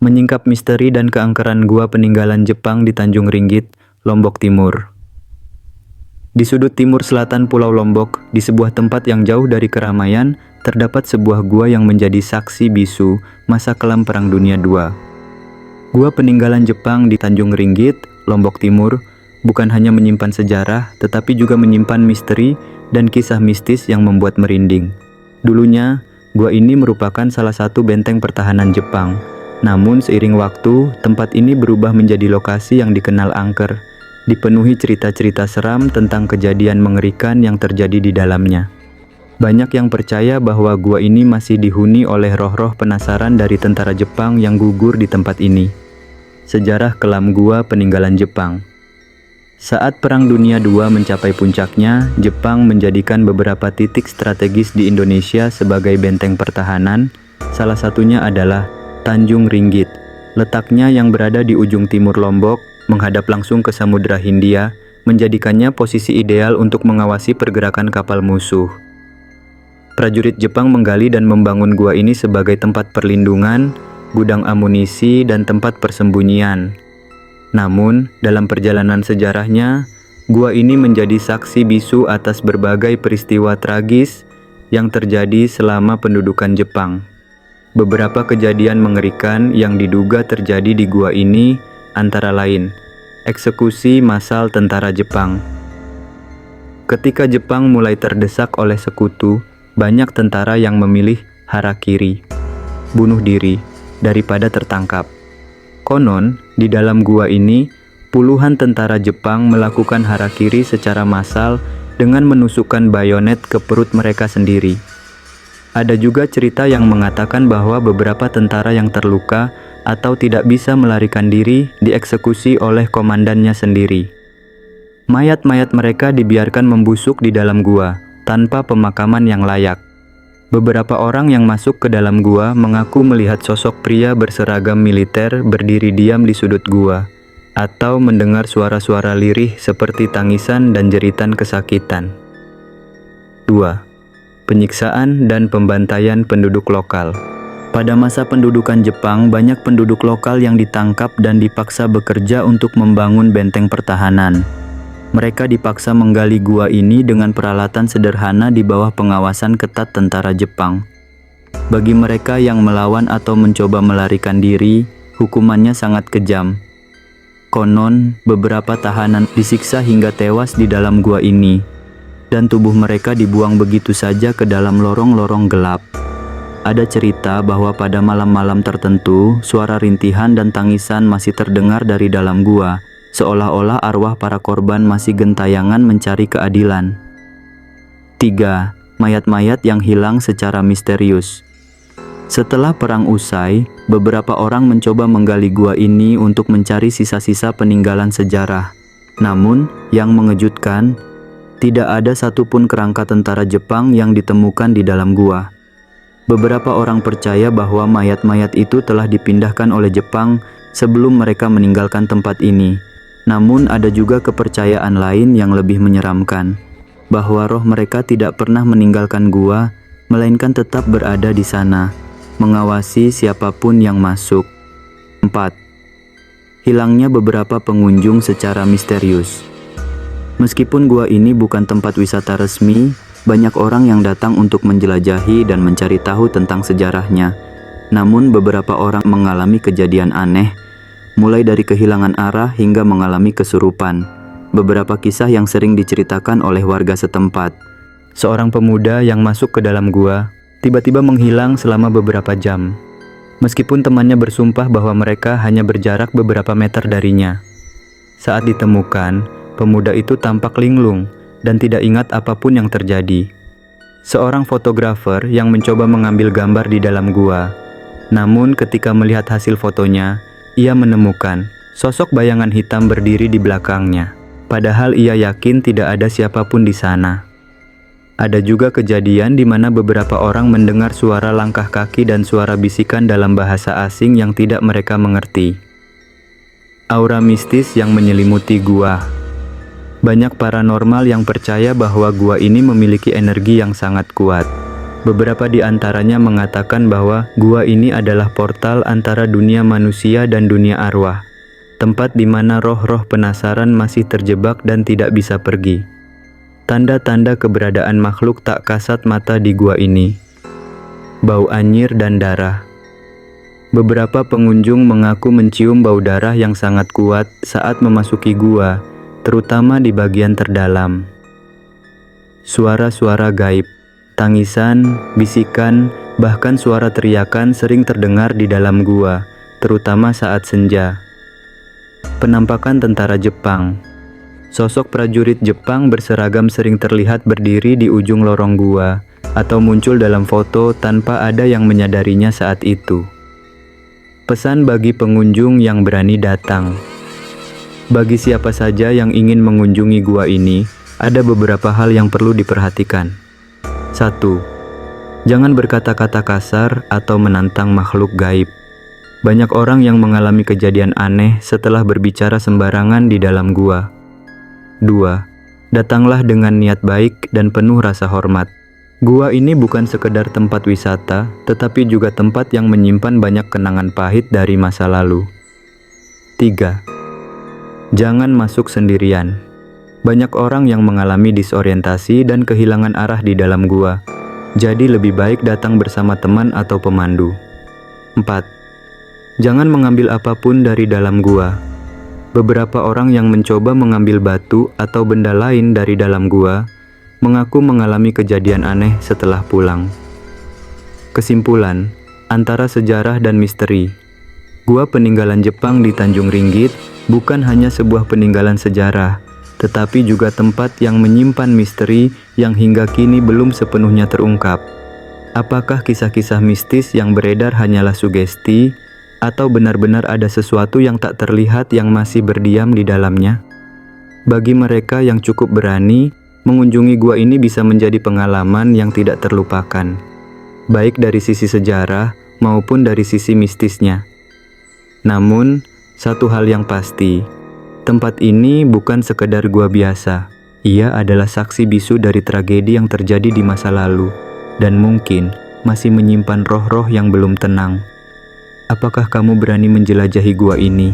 Menyingkap misteri dan keangkeran gua peninggalan Jepang di Tanjung Ringgit, Lombok Timur. Di sudut timur selatan Pulau Lombok, di sebuah tempat yang jauh dari keramaian, terdapat sebuah gua yang menjadi saksi bisu masa kelam Perang Dunia II. Gua peninggalan Jepang di Tanjung Ringgit, Lombok Timur, bukan hanya menyimpan sejarah, tetapi juga menyimpan misteri dan kisah mistis yang membuat merinding. Dulunya, gua ini merupakan salah satu benteng pertahanan Jepang. Namun seiring waktu, tempat ini berubah menjadi lokasi yang dikenal angker, dipenuhi cerita-cerita seram tentang kejadian mengerikan yang terjadi di dalamnya. Banyak yang percaya bahwa gua ini masih dihuni oleh roh-roh penasaran dari tentara Jepang yang gugur di tempat ini. Sejarah kelam gua peninggalan Jepang. Saat Perang Dunia II mencapai puncaknya, Jepang menjadikan beberapa titik strategis di Indonesia sebagai benteng pertahanan, salah satunya adalah Tanjung Ringgit. Letaknya yang berada di ujung timur Lombok, menghadap langsung ke Samudra Hindia, menjadikannya posisi ideal untuk mengawasi pergerakan kapal musuh. Prajurit Jepang menggali dan membangun gua ini sebagai tempat perlindungan, gudang amunisi, dan tempat persembunyian. Namun, dalam perjalanan sejarahnya, gua ini menjadi saksi bisu atas berbagai peristiwa tragis yang terjadi selama pendudukan Jepang. Beberapa kejadian mengerikan yang diduga terjadi di gua ini antara lain, eksekusi massal tentara Jepang. Ketika Jepang mulai terdesak oleh sekutu, banyak tentara yang memilih harakiri, bunuh diri, daripada tertangkap. Konon, di dalam gua ini, puluhan tentara Jepang melakukan harakiri secara massal dengan menusukkan bayonet ke perut mereka sendiri. Ada juga cerita yang mengatakan bahwa beberapa tentara yang terluka atau tidak bisa melarikan diri dieksekusi oleh komandannya sendiri. Mayat-mayat mereka dibiarkan membusuk di dalam gua, tanpa pemakaman yang layak. Beberapa orang yang masuk ke dalam gua mengaku melihat sosok pria berseragam militer berdiri diam di sudut gua, atau mendengar suara-suara lirih seperti tangisan dan jeritan kesakitan. 2. Penyiksaan dan pembantaian penduduk lokal. Pada masa pendudukan Jepang, banyak penduduk lokal yang ditangkap dan dipaksa bekerja untuk membangun benteng pertahanan. Mereka dipaksa menggali gua ini dengan peralatan sederhana di bawah pengawasan ketat tentara Jepang. Bagi mereka yang melawan atau mencoba melarikan diri, hukumannya sangat kejam. Konon, beberapa tahanan disiksa hingga tewas di dalam gua ini, dan tubuh mereka dibuang begitu saja ke dalam lorong-lorong gelap. Ada cerita bahwa pada malam-malam tertentu, suara rintihan dan tangisan masih terdengar dari dalam gua, seolah-olah arwah para korban masih gentayangan mencari keadilan. 3. Mayat-mayat yang hilang secara misterius. Setelah perang usai, beberapa orang mencoba menggali gua ini untuk mencari sisa-sisa peninggalan sejarah. Namun, yang mengejutkan, tidak ada satupun kerangka tentara Jepang yang ditemukan di dalam gua. Beberapa orang percaya bahwa mayat-mayat itu telah dipindahkan oleh Jepang sebelum mereka meninggalkan tempat ini. Namun ada juga kepercayaan lain yang lebih menyeramkan, bahwa roh mereka tidak pernah meninggalkan gua, melainkan tetap berada di sana, mengawasi siapapun yang masuk. 4. Hilangnya beberapa pengunjung secara misterius. Meskipun gua ini bukan tempat wisata resmi, banyak orang yang datang untuk menjelajahi dan mencari tahu tentang sejarahnya. Namun beberapa orang mengalami kejadian aneh, mulai dari kehilangan arah hingga mengalami kesurupan. Beberapa kisah yang sering diceritakan oleh warga setempat. Seorang pemuda yang masuk ke dalam gua, tiba-tiba menghilang selama beberapa jam. Meskipun temannya bersumpah bahwa mereka hanya berjarak beberapa meter darinya. Saat ditemukan, pemuda itu tampak linglung dan tidak ingat apapun yang terjadi. Seorang fotografer yang mencoba mengambil gambar di dalam gua. Namun ketika melihat hasil fotonya, ia menemukan sosok bayangan hitam berdiri di belakangnya. Padahal ia yakin tidak ada siapapun di sana. Ada juga kejadian di mana beberapa orang mendengar suara langkah kaki dan suara bisikan dalam bahasa asing yang tidak mereka mengerti. Aura mistis yang menyelimuti gua. Banyak paranormal yang percaya bahwa gua ini memiliki energi yang sangat kuat. Beberapa di antaranya mengatakan bahwa gua ini adalah portal antara dunia manusia dan dunia arwah, tempat di mana roh-roh penasaran masih terjebak dan tidak bisa pergi. Tanda-tanda keberadaan makhluk tak kasat mata di gua ini. Bau anyir dan darah. Beberapa pengunjung mengaku mencium bau darah yang sangat kuat saat memasuki gua, terutama di bagian terdalam. Suara-suara gaib. Tangisan, bisikan, bahkan suara teriakan sering terdengar di dalam gua, terutama saat senja. Penampakan tentara Jepang. Sosok prajurit Jepang berseragam sering terlihat berdiri di ujung lorong gua, atau muncul dalam foto tanpa ada yang menyadarinya saat itu. Pesan bagi pengunjung yang berani datang. Bagi siapa saja yang ingin mengunjungi gua ini, ada beberapa hal yang perlu diperhatikan. 1. Jangan berkata-kata kasar atau menantang makhluk gaib. Banyak orang yang mengalami kejadian aneh setelah berbicara sembarangan di dalam gua. 2. Datanglah dengan niat baik dan penuh rasa hormat. Gua ini bukan sekedar tempat wisata, tetapi juga tempat yang menyimpan banyak kenangan pahit dari masa lalu. 3. Jangan masuk sendirian. Banyak orang yang mengalami disorientasi dan kehilangan arah di dalam gua, jadi lebih baik datang bersama teman atau pemandu. 4. Jangan mengambil apapun dari dalam gua. Beberapa orang yang mencoba mengambil batu atau benda lain dari dalam gua mengaku mengalami kejadian aneh setelah pulang. Kesimpulan, antara sejarah dan misteri. Gua peninggalan Jepang di Tanjung Ringgit bukan hanya sebuah peninggalan sejarah, tetapi juga tempat yang menyimpan misteri yang hingga kini belum sepenuhnya terungkap. Apakah kisah-kisah mistis yang beredar hanyalah sugesti, atau benar-benar ada sesuatu yang tak terlihat yang masih berdiam di dalamnya? Bagi mereka yang cukup berani, mengunjungi gua ini bisa menjadi pengalaman yang tidak terlupakan, baik dari sisi sejarah maupun dari sisi mistisnya. Namun, satu hal yang pasti, tempat ini bukan sekedar gua biasa. Ia adalah saksi bisu dari tragedi yang terjadi di masa lalu, dan mungkin masih menyimpan roh-roh yang belum tenang. Apakah kamu berani menjelajahi gua ini?